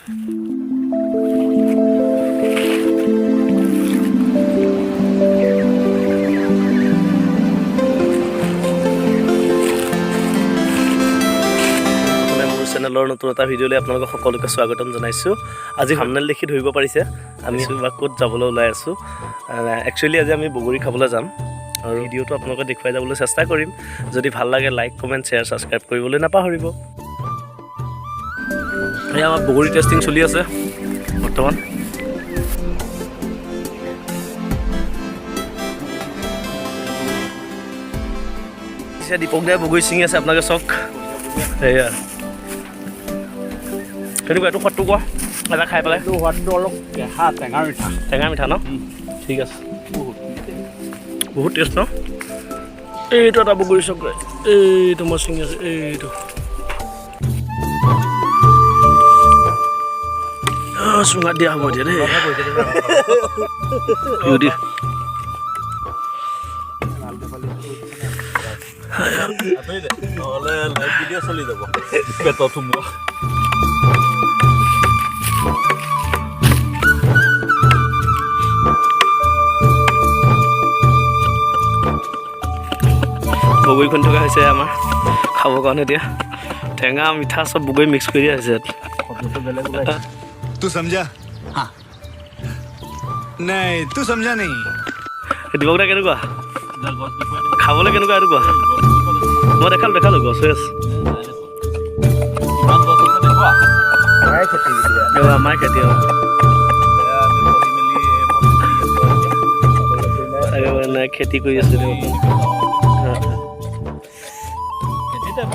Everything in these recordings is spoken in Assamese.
চেনেলৰ নতুন এটা ভিডিঅ'লৈ আপোনালোকক সকলোকে স্বাগতম জনাইছোঁ। আজি থাম্বনেইল দেখি ধৰিব পাৰিছে আমি ক'ত যাবলৈ ওলাই আছোঁ। একচুৱেলি আজি আমি বগৰী খাবলৈ যাম আৰু ভিডিঅ'টো আপোনালোকে দেখুৱাই যাবলৈ চেষ্টা কৰিম। যদি ভাল লাগে লাইক কমেণ্ট শ্বেয়াৰ ছাবস্ক্ৰাইব কৰিবলৈ নাপাহৰিব। এয়া আমাৰ বগৰী টেষ্টিং চলি আছে বৰ্তমান। দীপক দাই বগৰী ছিঙি আছে, আপোনালোকে চাওক। সেয়া কেনেকুৱা এইটো সোৱাদটো কোৱা এটা খাই পেলাই। সোৱাদটো অলপ কেঁহা টেঙা মিঠা। টেঙা মিঠা ন? ঠিক আছে, বহুত টেষ্ট ন? এইটো এটা বগৰী চাওক, এইটো মই ছিঙি আছোঁ। এইটো চুঙাত দিয়া হ'ব এতিয়া দেই। চলি যাব পেটত সোমোৱা। বগৰী খুন্দি থকা হৈছে আমাৰ খাবৰ কাৰণে। এতিয়া টেঙা মিঠা চব বগৰী মিক্স কৰি দিয়া হৈছে। तू समझा? हाँ नहीं तू समझा नहीं। দীপক দা কেনেকুৱা খাবলৈ কেনেকুৱা এইটো কোৱা? মই দেখালোঁ গছ হৈ আছে। আমাৰ খেতি নাই খেতি কৰি আছে।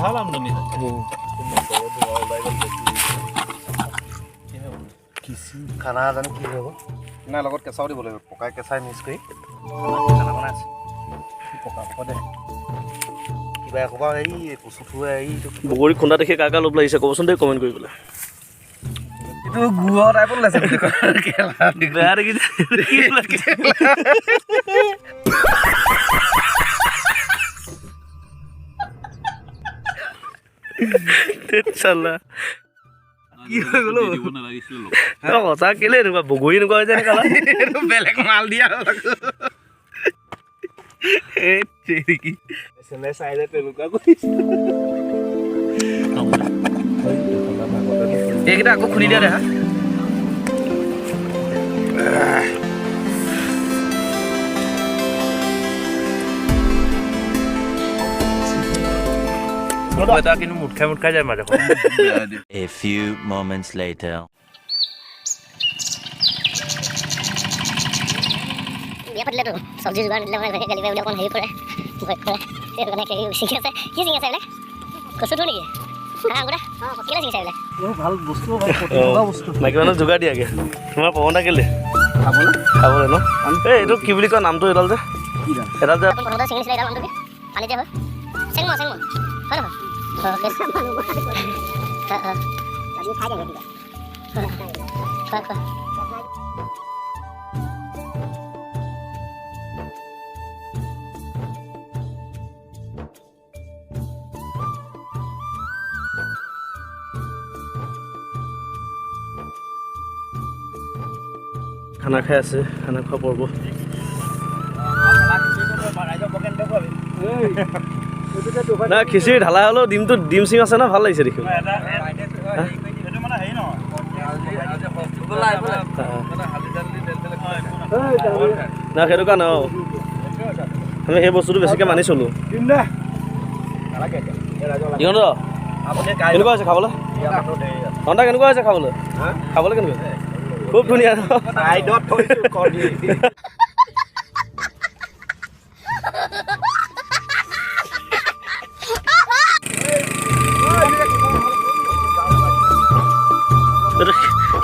ভাল আমদানি খানা জানো কি হ'ব নাই, লগত কেঁচাও দিব লাগিব, পকাই কেঁচাই মিক্স কৰি খানা বনাই আছে। পকা দে কিবা এসোপা এই কচু থোৱা এইটো বগৰী খুন্দা দেখি কাৰ লোভ লাগিছে ক'বচোন দেই কমেণ্ট কৰি পেলাই। এইটো গুড় টাইপত ওলাইছে বেয়া দেখিছে। কি হৈ গ'ল সঁচা কেলে এনেকুৱা বগৰী এনেকুৱা হৈ যায় কালা বেলেগ মাল দিয়া এইকেইটা আকৌ খুলি দিয়া দেখা। এটা কিন্তু মুঠ খাই যায় মাজে। A few moments later. বিয়া পাতিলেতো চব্জি যোগাৰ নিদিলে মানে গালি পাই বুলি অকণ হেৰি কৰে, ভয় কৰে। সেইটো কাৰণে ছিঙি আছে। কি ছিঙি আছে এইবিলাক? কচু থোৰ নেকি? কেলে ছিঙিছে এইবিলাক? ভাল বস্তু মাইকী মানুহ যোগাৰ দিয়াগে। তোমাৰ পৱনা কেলে খাবলৈ ন? এইটো কি বুলি কয় নামটো? এডাল যে এডাল যে প্ৰথমতে ছিঙিছিলে এডাল মানুহটোকে পানীতে হয়। চেংমা হয় নহয়? খানা খাই আছে, খানা খোৱা পৰ্ব। না খিচিৰি ঢালাই হ'লেও ডিম চিম আছে না, ভাল লাগিছে দেখি। না সেইটো কাৰণে আমি সেই বস্তুটো বেছিকৈ মানি চলোঁ। কেনেকুৱা হৈছে খাবলৈ? ঘণ্টা কেনেকুৱা হৈছে খাবলৈ? খাবলৈ কেনেকুৱা? খুব ধুনীয়া।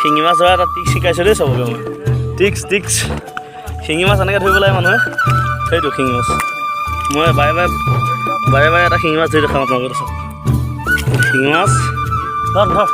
শিঙি মাছ ধৰা এটা টিক্স শিকাইছোঁ দেই চবকে মই। টিক্স শিঙি মাছ এনেকৈ ধৰিব লাগে মানুহে। সেইটো শিঙি মাছ মই বাৰে বাৰে এটা শিঙি মাছ ধৰি দেখাম আপোনালোকে। চাওক শিঙি মাছ ধৰ।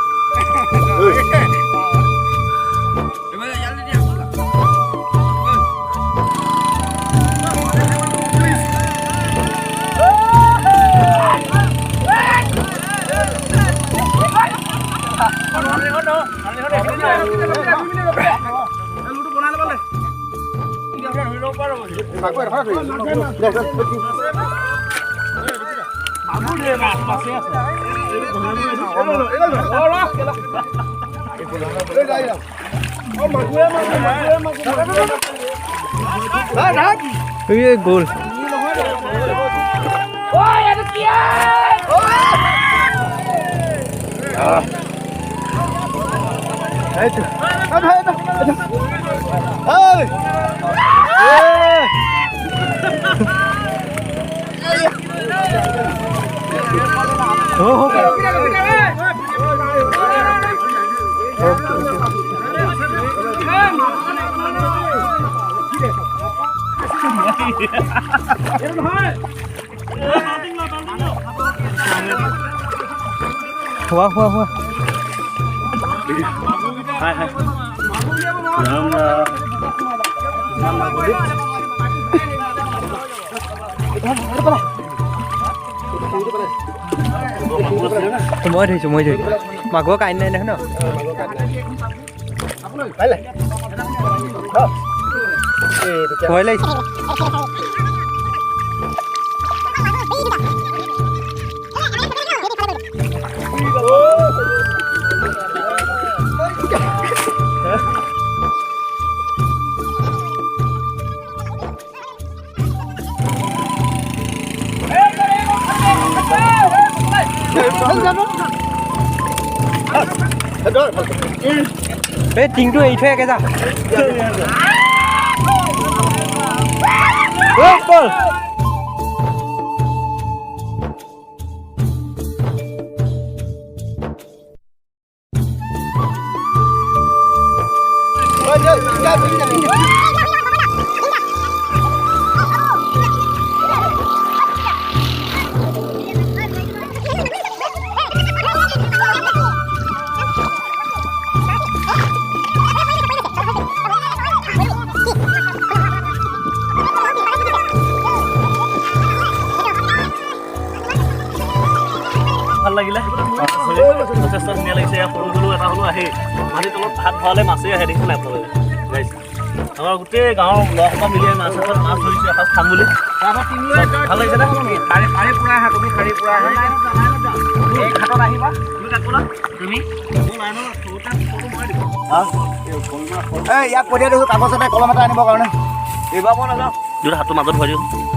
গ'ল হোৱা মই ধৰিছোঁ মাগুৰ কাইন নাই নহয় ন ভয় লাগিছে এই টিংটো এৰি থৈ একে যা ভাল লাগিলে যথেষ্ট ধুনীয়া লাগিছে ইয়াৰ সৰু সৰু এটা হ'লেও আহে মাটিৰ তলত হাত ভৰালে মাছেই আহে দেখিছে নাই আপোনালোকে গাইছে আমাৰ গোটেই গাঁৱৰ ল'ৰাসোপা মিলি মাছ ধৰিছোঁ এসাঁজ খাম বুলি ভাল লাগিছে নে শাৰী পুৰা আহা তুমি শাৰী পুৰা আহা এই ঘাটত আহিবা তুমি কাকোলা তুমি ইয়াক পঠিয়াই দিছোঁ কাগজ এটা কলম এটা আনিবৰ কাৰণে এইবাৰ মই নাযাওঁ দুটা হাতটো মাজত ভৰাই দিওঁ